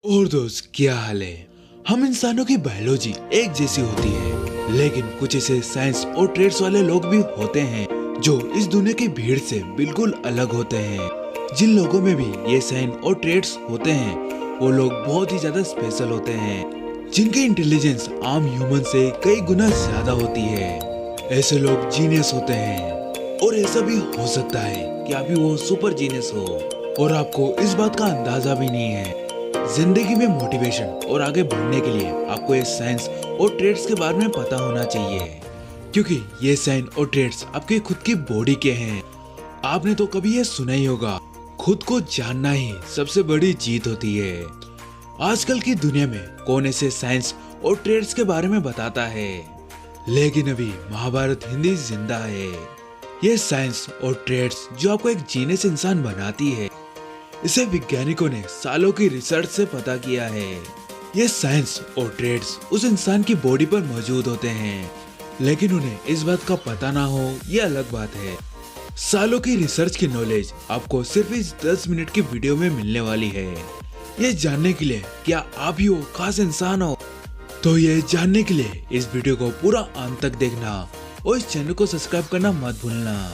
और दोस्त क्या हाल है। हम इंसानों की बायोलॉजी एक जैसी होती है, लेकिन कुछ ऐसे साइंस और ट्रेड्स वाले लोग भी होते हैं जो इस दुनिया की भीड़ से बिल्कुल अलग होते हैं। जिन लोगों में भी ये साइन और ट्रेड्स होते हैं वो लोग बहुत ही ज्यादा स्पेशल होते हैं, जिनकी इंटेलिजेंस आम ह्यूमन से कई गुना ज्यादा होती है। ऐसे लोग जीनियस होते हैं, और ऐसा भी हो सकता है कि अभी वो सुपर जीनियस हो और आपको इस बात का अंदाजा भी नहीं है। जिंदगी में मोटिवेशन और आगे बढ़ने के लिए आपको ये साइंस और ट्रेड्स के बारे में पता होना चाहिए, क्योंकि ये साइन और ट्रेड्स आपके खुद की बॉडी के हैं। आपने तो कभी ये सुना ही होगा, खुद को जानना ही सबसे बड़ी जीत होती है। आजकल की दुनिया में कौन ऐसे साइंस और ट्रेड्स के बारे में बताता है, लेकिन अभी महाभारत हिंदी जिंदा है। ये साइंस और ट्रेड्स जो आपको एक जीनियस इंसान बनाती है, इसे वैज्ञानिकों ने सालों की रिसर्च से पता किया है। ये साइंस और ट्रेड्स उस इंसान की बॉडी पर मौजूद होते हैं, लेकिन उन्हें इस बात का पता ना हो ये अलग बात है। सालों की रिसर्च की नॉलेज आपको सिर्फ इस 10 मिनट की वीडियो में मिलने वाली है। ये जानने के लिए क्या आप ही वो खास इंसान हो, तो ये जानने के लिए इस वीडियो को पूरा अंत तक देखना और इस चैनल को सब्सक्राइब करना मत भूलना।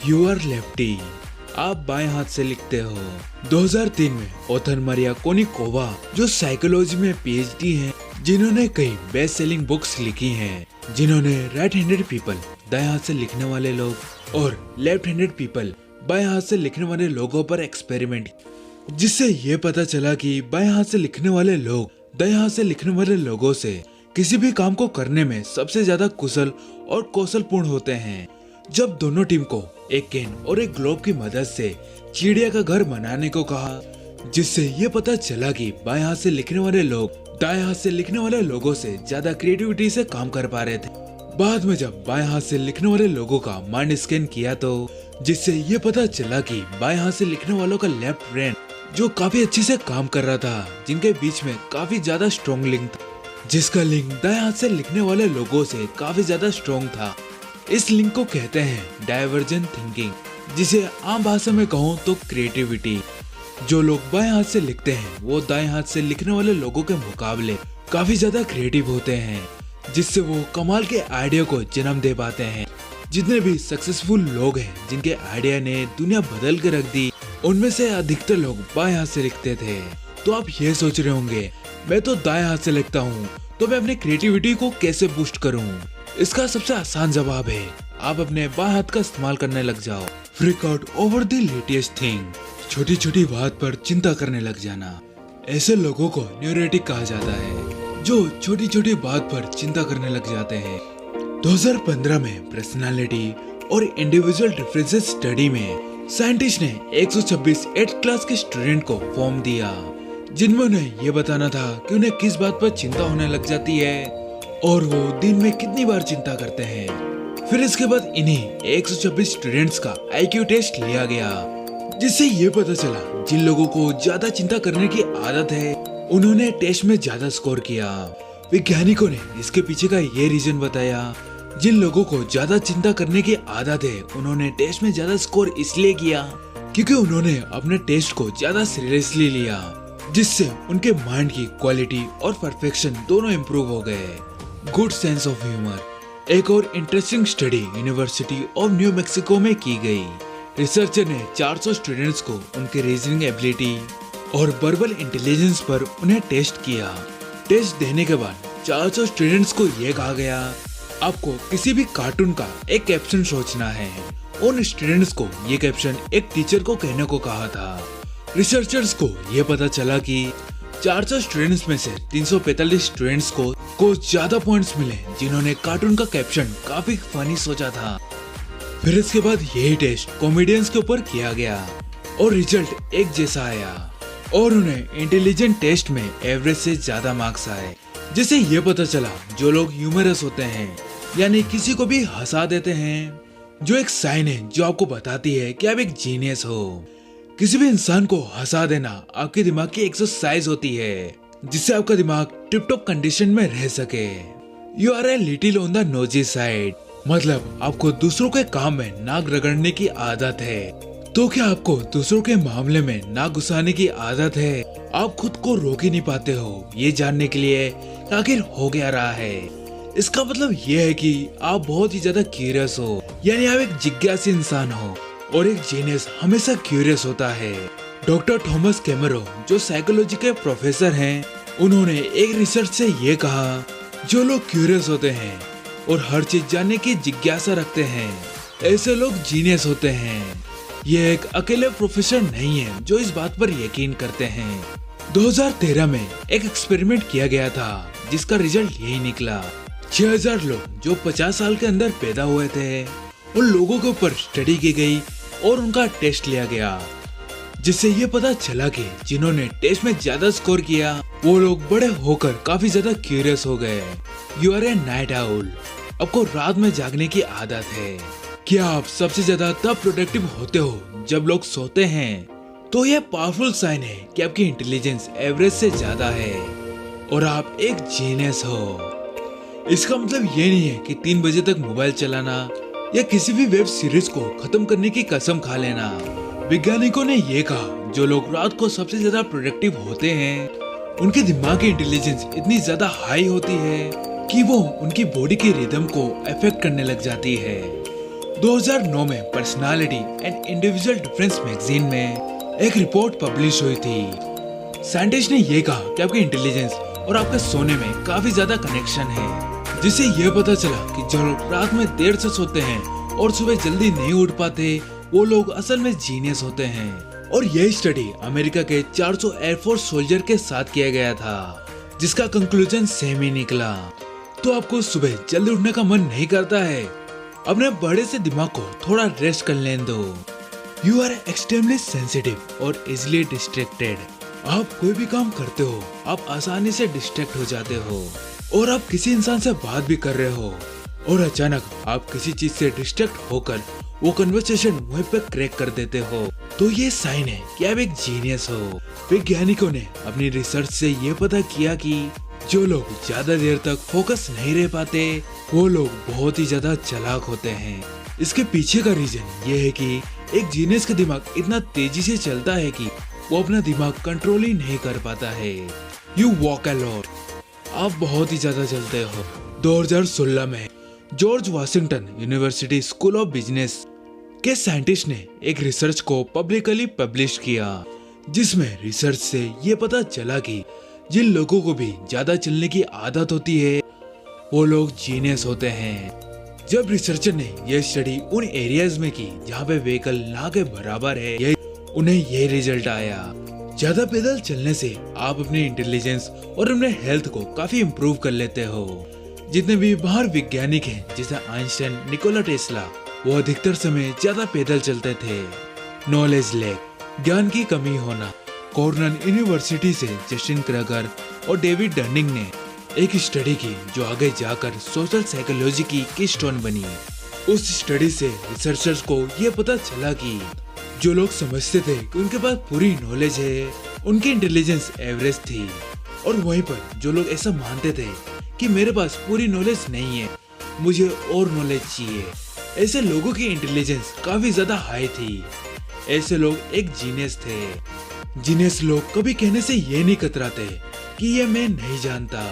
यू आर लेफ्टी, आप बाएं हाथ से लिखते हो। 2003 में ऑथर मारिया कोनिकोवा, जो साइकोलॉजी में पीएचडी हैं, जिन्होंने कई बेस्ट सेलिंग बुक्स लिखी हैं, जिन्होंने राइट हैंडेड पीपल, दाएं हाथ से लिखने वाले लोग, और लेफ्ट हैंडेड पीपल, बाएं हाथ से लिखने वाले लोगों पर एक्सपेरिमेंट, जिससे ये पता चला कि बाएं हाथ से लिखने वाले लोग दाएं हाथ से लिखने वाले लोगों से किसी भी काम को करने में सबसे ज्यादा कुशल और कौशलपूर्ण होते हैं। जब दोनों टीम को एक कैन और एक ग्लोब की मदद से चिड़िया का घर बनाने को कहा, जिससे ये पता चला कि बाएं हाथ से लिखने वाले लोग दाएं हाथ से लिखने वाले लोगों से ज्यादा क्रिएटिविटी से काम कर पा रहे थे। बाद में जब बाएं हाथ से लिखने वाले लोगों का माइंड स्कैन किया, तो जिससे ये पता चला कि बाएं हाथ से लिखने वालों का लेफ्ट ब्रेन जो काफी अच्छे से काम कर रहा था, जिनके बीच में काफी ज्यादा स्ट्रॉन्ग लिंक था, जिसका लिंक दाएं हाथ से लिखने वाले लोगों से काफी ज्यादा स्ट्रॉन्ग था। इस लिंक को कहते हैं डाइवर्जेंट थिंकिंग, जिसे आम भाषा में कहूँ तो क्रिएटिविटी। जो लोग बाएं हाथ से लिखते हैं वो दाएं हाथ से लिखने वाले लोगों के मुकाबले काफी ज्यादा क्रिएटिव होते हैं, जिससे वो कमाल के आइडिया को जन्म दे पाते हैं। जितने भी सक्सेसफुल लोग हैं जिनके आइडिया ने दुनिया बदल के रख दी, उनमें से अधिकतर लोग बाएं हाथ से लिखते थे। तो आप ये सोच रहे होंगे, मैं तो दाएं हाथ से लिखता हूँ, तो मैं अपनी क्रिएटिविटी को कैसे बूस्ट करूँ? इसका सबसे आसान जवाब है, आप अपने बाएं हाथ का इस्तेमाल करने लग जाओ। Freak out over the latest thing, छोटी छोटी बात पर चिंता करने लग जाना। ऐसे लोगों को न्यूरोटिक कहा जाता है, जो छोटी छोटी बात पर चिंता करने लग जाते हैं। 2015 में पर्सनालिटी और इंडिविजुअल डिफरेंसेस स्टडी में साइंटिस्ट ने 126 8th क्लास के स्टूडेंट को फॉर्म दिया, जिनमें उन्हें ये बताना था कि उन्हें किस बात पर चिंता होने लग जाती है और वो दिन में कितनी बार चिंता करते हैं। फिर इसके बाद इन्हीं 126 स्टूडेंट्स का आईक्यू टेस्ट लिया गया, जिससे ये पता चला जिन लोगों को ज्यादा चिंता करने की आदत है उन्होंने टेस्ट में ज्यादा स्कोर किया। वैज्ञानिकों ने इसके पीछे का ये रीजन बताया, जिन लोगों को ज्यादा चिंता करने की आदत है उन्होंने टेस्ट में ज्यादा स्कोर इसलिए किया क्योंकि उन्होंने अपने टेस्ट को ज्यादा सीरियसली लिया, जिससे उनके माइंड की क्वालिटी और परफेक्शन दोनों इम्प्रूव हो गए। गुड सेंस ऑफ ह्यूमर, एक और interesting study university of new Mexico में की गई। रिसर्चर ने 400 स्टूडेंट्स को उनके रीजनिंग एबिलिटी और वर्बल इंटेलिजेंस पर उन्हें टेस्ट किया। टेस्ट देने के बाद 400 स्टूडेंट्स को यह कहा गया, आपको किसी भी कार्टून का एक कैप्शन सोचना है। उन स्टूडेंट्स को ये कैप्शन एक टीचर को कहने को कहा था। रिसर्चर्स को यह पता चला कि 400 स्टूडेंट्स में से 345 स्टूडेंट्स को ज्यादा पॉइंट्स मिले जिन्होंने कार्टून का कैप्शन काफी फनी सोचा था। फिर इसके बाद यही टेस्ट कॉमेडियंस के ऊपर किया गया और रिजल्ट एक जैसा आया, और उन्हें इंटेलिजेंट टेस्ट में एवरेज से ज्यादा मार्क्स आए। जिससे ये पता चला जो लोग ह्यूमरस होते हैं, यानी किसी को भी हंसा देते हैं, जो एक साइन है जो आपको बताती है कि आप एक जीनियस हो। किसी भी इंसान को हंसा देना आपके दिमाग की एक्सरसाइज होती है, जिससे आपका दिमाग टिप टॉप कंडीशन में रह सके। You are a little on the nosy side, मतलब आपको दूसरों के काम में नाक रगड़ने की आदत है। तो क्या आपको दूसरों के मामले में ना घुसाने की आदत है? आप खुद को रोक ही नहीं पाते हो ये जानने के लिए कि आखिर हो क्या रहा है। इसका मतलब ये है कि आप बहुत ही ज्यादा क्यूरियस हो, यानी आप एक जिज्ञासु इंसान हो, और एक जीनियस हमेशा क्यूरियस होता है। डॉक्टर थॉमस कैमरो, जो साइकोलॉजी के प्रोफेसर हैं, उन्होंने एक रिसर्च से ये कहा, जो लोग क्यूरियस होते हैं और हर चीज जानने की जिज्ञासा रखते हैं, ऐसे लोग जीनियस होते हैं। ये एक अकेले प्रोफेसर नहीं है जो इस बात पर यकीन करते हैं। 2013 में एक एक्सपेरिमेंट किया गया था जिसका रिजल्ट यही निकला। 6000 लोग जो 50 साल के अंदर पैदा हुए थे, उन लोगों के ऊपर स्टडी की गई और उनका टेस्ट लिया गया, जिससे ये पता चला कि जिन्होंने टेस्ट में ज्यादा स्कोर किया वो लोग बड़े होकर काफी ज्यादा क्यूरियस हो गए। You are a night owl, आपको रात में जागने की आदत है। क्या आप सबसे ज्यादा तब प्रोडक्टिव होते हो जब लोग सोते हैं? तो यह पावरफुल साइन है कि आपकी इंटेलिजेंस एवरेज से ज्यादा है और आप एक जीनियस हो। इसका मतलब ये नहीं है कि 3 बजे तक मोबाइल चलाना या किसी भी वेब सीरीज को खत्म करने की कसम खा लेना। वैज्ञानिकों ने ये कहा, जो लोग रात को सबसे ज्यादा प्रोडक्टिव होते हैं, उनके दिमाग की इंटेलिजेंस इतनी ज्यादा हाई होती है कि वो उनकी बॉडी की रिदम को अफेक्ट करने लग जाती है। 2009 में personality and individual difference magazine में एक रिपोर्ट पब्लिश हुई थी। साइंटिस्ट ने ये कहा कि आपकी इंटेलिजेंस और आपके सोने में काफी ज्यादा कनेक्शन है, जिससे ये पता चला कि जो लोग रात में देर से सोते हैं और सुबह जल्दी नहीं उठ पाते, वो लोग असल में जीनियस होते हैं। और यह स्टडी अमेरिका के 400 एयरफोर्स सोल्जर के साथ किया गया था, जिसका कंक्लूजन सेम ही निकला। तो आपको सुबह जल्दी उठने का मन नहीं करता है? अपने बड़े से दिमाग को थोड़ा रेस्ट कर लेने दो। यू आर एक्सट्रीमली सेंसिटिव और इजिली डिस्ट्रैक्टेड। आप कोई भी काम करते हो, आप आसानी से डिस्ट्रैक्ट हो जाते हो, और आप किसी इंसान से बात भी कर रहे हो और अचानक आप किसी चीज से डिस्ट्रैक्ट होकर वो कन्वर्सेशन वहीं पे क्रैक कर देते हो, तो ये साइन है कि आप एक जीनियस हो। वैज्ञानिकों ने अपनी रिसर्च से ये पता किया कि जो लोग ज्यादा देर तक फोकस नहीं रह पाते, वो लोग बहुत ही ज्यादा चालाक होते हैं। इसके पीछे का रीजन ये है कि एक जीनियस का दिमाग इतना तेजी से चलता है कि वो अपना दिमाग कंट्रोल ही नहीं कर पाता है। यू वॉक अ लॉट, आप बहुत ही ज्यादा चलते हो। 2016 में George Washington university school of business के साइंटिस्ट ने एक रिसर्च को पब्लिकली पब्लिश किया, जिसमें रिसर्च से ये पता चला कि जिन लोगों को भी ज्यादा चलने की आदत होती है, वो लोग जीनियस होते हैं। जब रिसर्चर ने यह स्टडी उन एरियाज में की जहाँ पे व्हीकल ना के बराबर है, उन्हें यह रिजल्ट आया। ज्यादा पैदल चलने से आप अपनी इंटेलिजेंस और अपने हेल्थ को काफी इम्प्रूव कर लेते हो। जितने भी बाहर वैज्ञानिक हैं, जैसे आइंस्टाइन, निकोला टेस्ला, वो अधिकतर समय ज्यादा पैदल चलते थे। नॉलेज लैक, ज्ञान की कमी होना। कॉर्नेल यूनिवर्सिटी से जस्टिन क्रेगर और डेविड डर्निंग ने एक स्टडी की जो आगे जाकर सोशल साइकोलॉजी की कीस्टोन बनी। उस स्टडी से रिसर्चर्स को ये पता चला कि जो लोग समझते थे कि उनके पास पूरी नॉलेज है, उनकी इंटेलिजेंस एवरेज थी, और वहीं पर जो लोग ऐसा मानते थे कि मेरे पास पूरी नॉलेज नहीं है, मुझे और नॉलेज चाहिए, ऐसे लोगों की इंटेलिजेंस काफी ज्यादा हाई थी। ऐसे लोग एक जीनियस थे। जीनियस लोग कभी कहने से ये नहीं कतराते कि ये मैं नहीं जानता।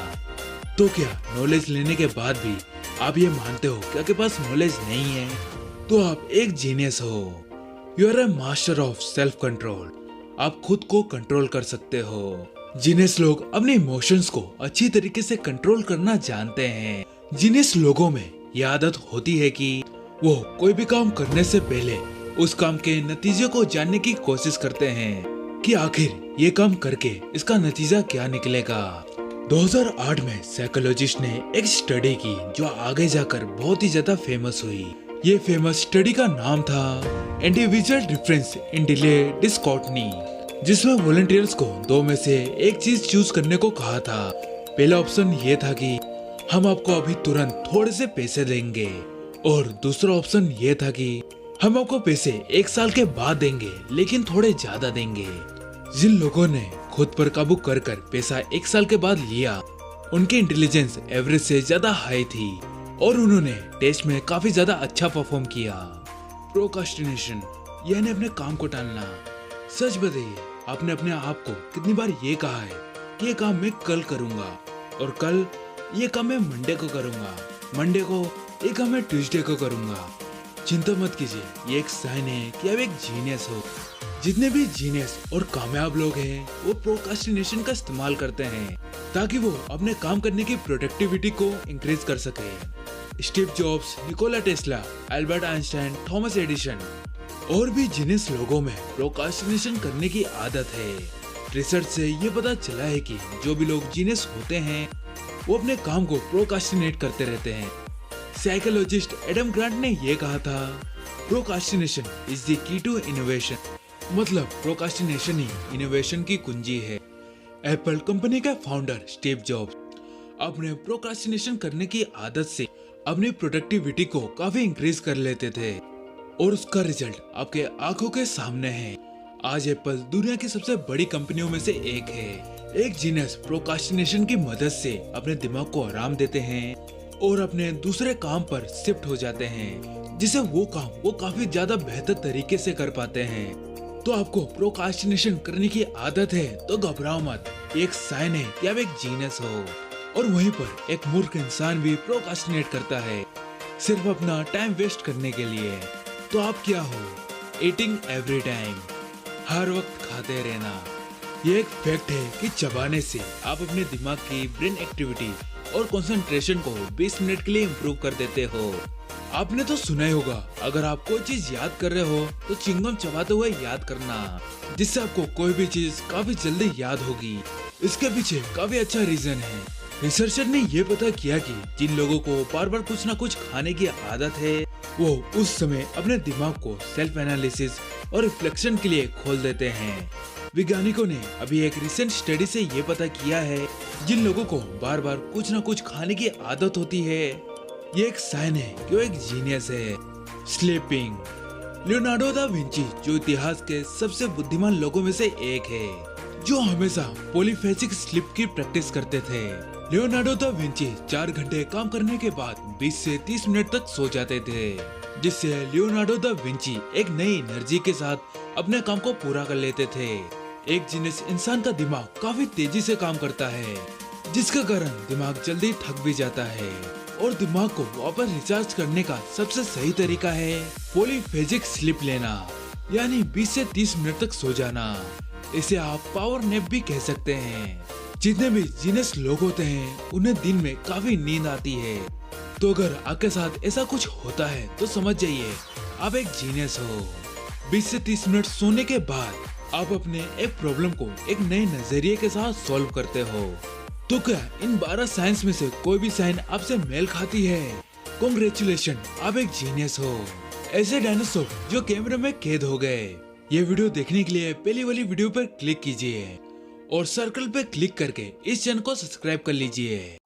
तो क्या नॉलेज लेने के बाद भी आप ये मानते हो कि आपके पास नॉलेज नहीं है, तो आप एक जीनियस हो। You are a master of self control, आप खुद को कंट्रोल कर सकते हो। जीनियस लोग अपने इमोशंस को अच्छी तरीके से कंट्रोल करना जानते हैं। जीनियस लोगों में यह आदत होती है कि वो कोई भी काम करने से पहले उस काम के नतीजे को जानने की कोशिश करते हैं कि आखिर ये काम करके इसका नतीजा क्या निकलेगा। 2008 में साइकोलॉजिस्ट ने एक स्टडी की जो आगे जाकर बहुत ही ज्यादा फेमस हुई। ये फेमस स्टडी का नाम था इंडिविजुअल डिफरेंस इन डिले डिस्कॉर्टनी, जिसमें वॉलंटियर्स को 2 में से एक चीज चूज करने को कहा था। पहला ऑप्शन ये था कि हम आपको अभी तुरंत थोड़े से पैसे देंगे, और दूसरा ऑप्शन ये था कि हम आपको पैसे 1 साल के बाद देंगे, लेकिन थोड़े ज्यादा देंगे। जिन लोगों ने खुद पर काबू कर पैसा 1 साल के बाद लिया, उनकी इंटेलिजेंस एवरेज से ज्यादा हाई थी और उन्होंने टेस्ट में काफी ज्यादा अच्छा परफॉर्म किया। प्रोक्रास्टिनेशन, यानी अपने काम को टालना। सच बताइए, आपने अपने आप को कितनी बार ये कहा है कि ये काम मैं कल करूंगा, और कल ये काम मैं मंडे को करूंगा, मंडे को ये काम मैं ट्यूसडे को करूंगा। चिंता मत कीजिए, ये एक साइन है कि आप एक जीनियस हो। जितने भी जीनियस और कामयाब लोग हैं वो प्रोक्रास्टिनेशन का इस्तेमाल करते हैं ताकि वो अपने काम करने की प्रोडक्टिविटी को इंक्रीज कर सके। Steve jobs, Nikola Tesla, Albert Einstein, Thomas Edison और भी जीनियस लोगों में प्रोक्रास्टिनेशन करने की आदत है। रिसर्च से ये पता चला है कि जो भी लोग जीनियस होते हैं वो अपने काम को प्रोक्रास्टिनेट करते रहते हैं। साइकोलॉजिस्ट एडम ग्रांट ने ये कहा था, procrastination is the key to innovation. मतलब प्रोक्रास्टिनेशन ही इनोवेशन की कुंजी है। एप्पल कंपनी का फाउंडर स्टीव जॉब्स अपने प्रोक्रास्टिनेशन करने की आदत से अपनी प्रोडक्टिविटी को काफी इंक्रीज कर लेते थे और उसका रिजल्ट आपके आंखों के सामने है। आज एप्पल दुनिया की सबसे बड़ी कंपनियों में से एक है। एक जीनियस प्रोक्रास्टिनेशन की मदद से अपने दिमाग को आराम देते हैं और अपने दूसरे काम पर शिफ्ट हो जाते हैं, जिसे वो काम वो काफी ज्यादा बेहतर तरीके से कर पाते हैं। तो आपको प्रोक्रास्टिनेशन करने की आदत है तो घबराओ मत, एक साइन है कि आप एक जीनियस हो। और वहीं पर एक मूर्ख इंसान भी प्रोक्रास्टिनेट करता है सिर्फ अपना टाइम वेस्ट करने के लिए। तो आप क्या हो? ईटिंग एवरी टाइम, हर वक्त खाते रहना। ये एक फैक्ट है कि चबाने से आप अपने दिमाग की ब्रेन एक्टिविटी और कंसंट्रेशन को 20 मिनट के लिए इम्प्रूव कर देते हो। आपने तो सुना ही होगा, अगर आप कोई चीज याद कर रहे हो तो चिंगम चबाते हुए याद करना, जिससे आपको कोई भी चीज काफी जल्दी याद होगी। इसके पीछे काफी अच्छा रीजन है। रिसर्चर ने ये पता किया कि जिन लोगों को बार बार कुछ ना कुछ खाने की आदत है वो उस समय अपने दिमाग को सेल्फ एनालिसिस और रिफ्लेक्शन के लिए खोल देते हैं। वैज्ञानिकों ने अभी एक रिसेंट स्टडी से ये पता किया है, जिन लोगों को बार बार कुछ ना कुछ खाने की आदत होती है ये एक साइन है कि वो एक जीनियस है। स्लीपिंग, लियोनार्डो दा विंची जो इतिहास के सबसे बुद्धिमान लोगों में से एक है, जो हमेशा पॉलीफेजिक स्लीप की प्रैक्टिस करते थे। लियोनार्डो दा विंची 4 घंटे काम करने के बाद 20 से 30 मिनट तक सो जाते थे, जिससे लियोनार्डो दा विंची एक नई एनर्जी के साथ अपने काम को पूरा कर लेते थे। एक जीनियस इंसान का दिमाग काफी तेजी से काम करता है, जिसके कारण दिमाग जल्दी थक भी जाता है और दिमाग को वापस रिचार्ज करने का सबसे सही तरीका है पॉलीफेजिक स्लीप लेना, यानी 20 से 30 मिनट तक सो जाना। इसे आप पावर नैप भी कह सकते हैं। जितने भी जीनियस लोग होते हैं उन्हें दिन में काफी नींद आती है, तो अगर आपके साथ ऐसा कुछ होता है तो समझ जाइए आप एक जीनियस हो। 20 से 30 मिनट सोने के बाद आप अपने एक प्रॉब्लम को एक नए नजरिए के साथ सॉल्व करते हो। तो क्या इन 12 साइंस में से कोई भी साइन आपसे मेल खाती है? कांग्रेचुलेशन, आप एक जीनियस हो। ऐसे डायनासोर जो कैमरे में कैद हो गए। ये वीडियो देखने के लिए पहली वाली वीडियो पर क्लिक कीजिए और सर्कल पे क्लिक करके इस चैनल को सब्सक्राइब कर लीजिए।